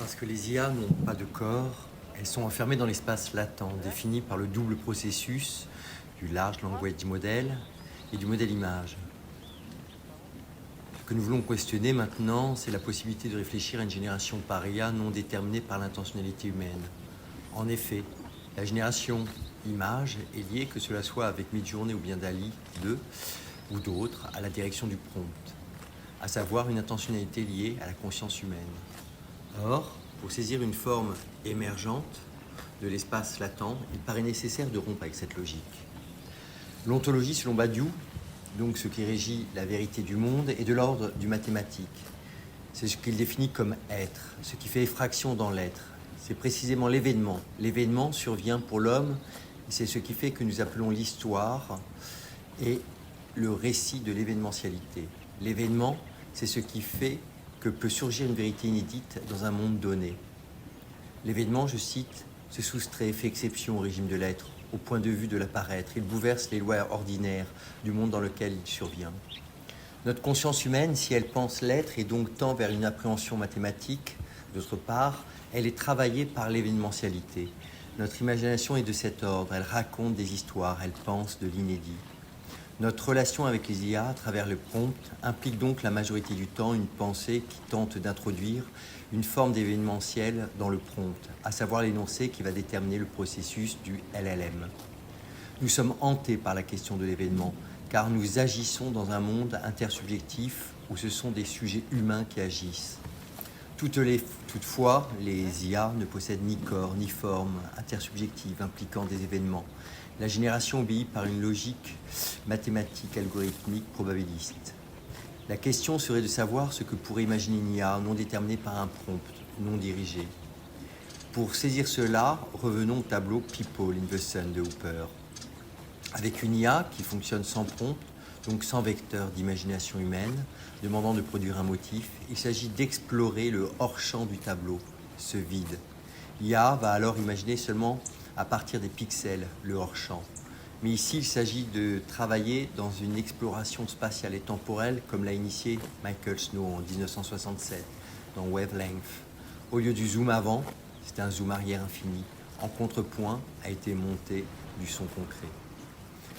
Parce que les IA n'ont pas de corps, elles sont enfermées dans l'espace latent, défini par le double processus du Large Language Model et du modèle image. Ce que nous voulons questionner maintenant, c'est la possibilité de réfléchir à une génération par IA non déterminée par l'intentionnalité humaine. En effet, la génération image est liée, que cela soit avec Midjourney ou bien DALL-E 2 ou d'autres, à la direction du prompt, à savoir une intentionnalité liée à la conscience humaine. Or, pour saisir une forme émergente de l'espace latent, il paraît nécessaire de rompre avec cette logique. L'ontologie, selon Badiou, donc ce qui régit la vérité du monde, est de l'ordre du mathématique. C'est ce qu'il définit comme être, ce qui fait effraction dans l'être. C'est précisément l'événement. L'événement survient pour l'homme, et c'est ce qui fait que nous appelons l'histoire et le récit de l'événementialité. L'événement, c'est ce qui fait que peut surgir une vérité inédite dans un monde donné. L'événement, je cite, se soustrait, fait exception au régime de l'être, au point de vue de l'apparaître. Il bouleverse les lois ordinaires du monde dans lequel il survient. Notre conscience humaine, si elle pense l'être, et donc tend vers une appréhension mathématique, d'autre part, elle est travaillée par l'événementialité. Notre imagination est de cet ordre, elle raconte des histoires, elle pense de l'inédit. Notre relation avec les IA à travers le prompt implique donc la majorité du temps une pensée qui tente d'introduire une forme d'événementiel dans le prompt, à savoir l'énoncé qui va déterminer le processus du LLM. Nous sommes hantés par la question de l'événement, car nous agissons dans un monde intersubjectif où ce sont des sujets humains qui agissent. Toutefois, les IA ne possèdent ni corps, ni forme intersubjective impliquant des événements. La génération obéit par une logique mathématique, algorithmique, probabiliste. La question serait de savoir ce que pourrait imaginer une IA non déterminée par un prompt, non dirigé. Pour saisir cela, revenons au tableau People in the Sun de Hooper. Avec une IA qui fonctionne sans prompt, donc sans vecteur d'imagination humaine, demandant de produire un motif, il s'agit d'explorer le hors-champ du tableau, ce vide. L'IA va alors imaginer seulement à partir des pixels, le hors-champ. Mais ici, il s'agit de travailler dans une exploration spatiale et temporelle comme l'a initié Michael Snow en 1967 dans Wavelength. Au lieu du zoom avant, c'est un zoom arrière infini. En contrepoint a été monté du son concret.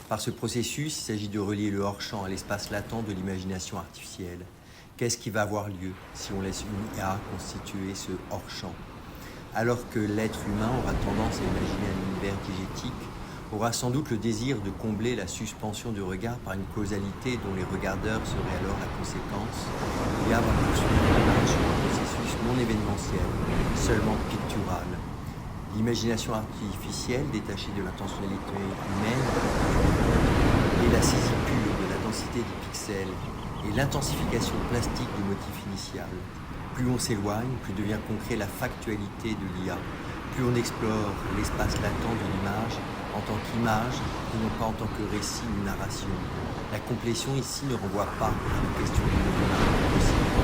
Par ce processus, il s'agit de relier le hors-champ à l'espace latent de l'imagination artificielle. Qu'est-ce qui va avoir lieu si on laisse une IA constituer ce hors-champ ? Alors que l'être humain aura tendance à imaginer un univers diégétique, aura sans doute le désir de combler la suspension du regard par une causalité dont les regardeurs seraient alors la conséquence, l'IA va poursuivre la marche sur un processus non événementiel, seulement pictural. L'imagination artificielle, détachée de l'intentionnalité humaine, et la saisie pure de la densité des pixels et l'intensification plastique du motif initial. Plus on s'éloigne, plus devient concret la factualité de l'IA. Plus on explore l'espace latent de l'image en tant qu'image et non pas en tant que récit ou narration. La complétion ici ne renvoie pas à une question de possible,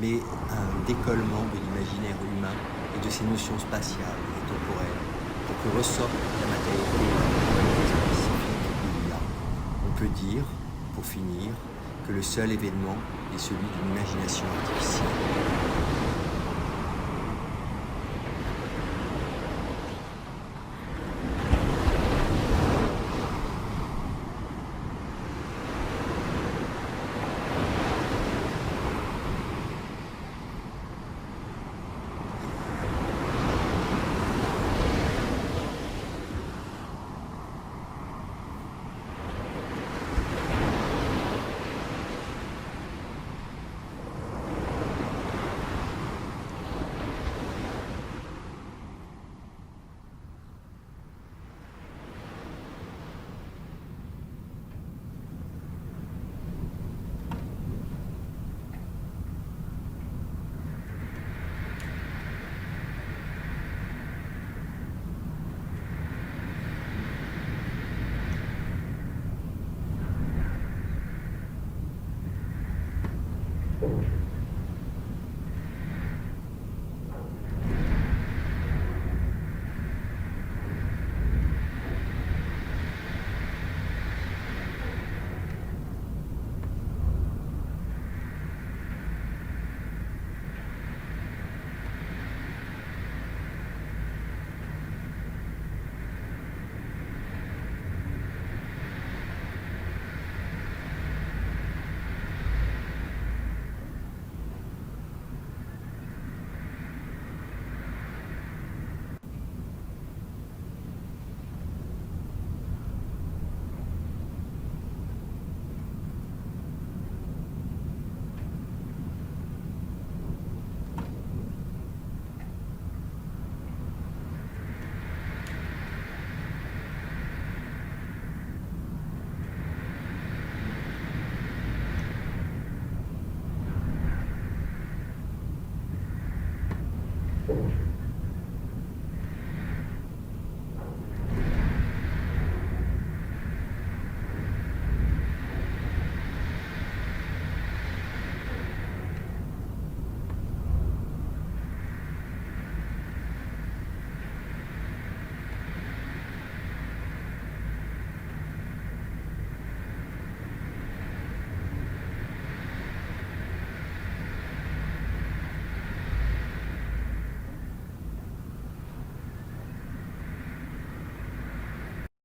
mais à un décollement de l'imaginaire humain et de ses notions spatiales et temporelles pour que ressorte la matérialité spécifique de l'IA. On peut dire, pour finir, que le seul événement est celui d'une imagination artificielle.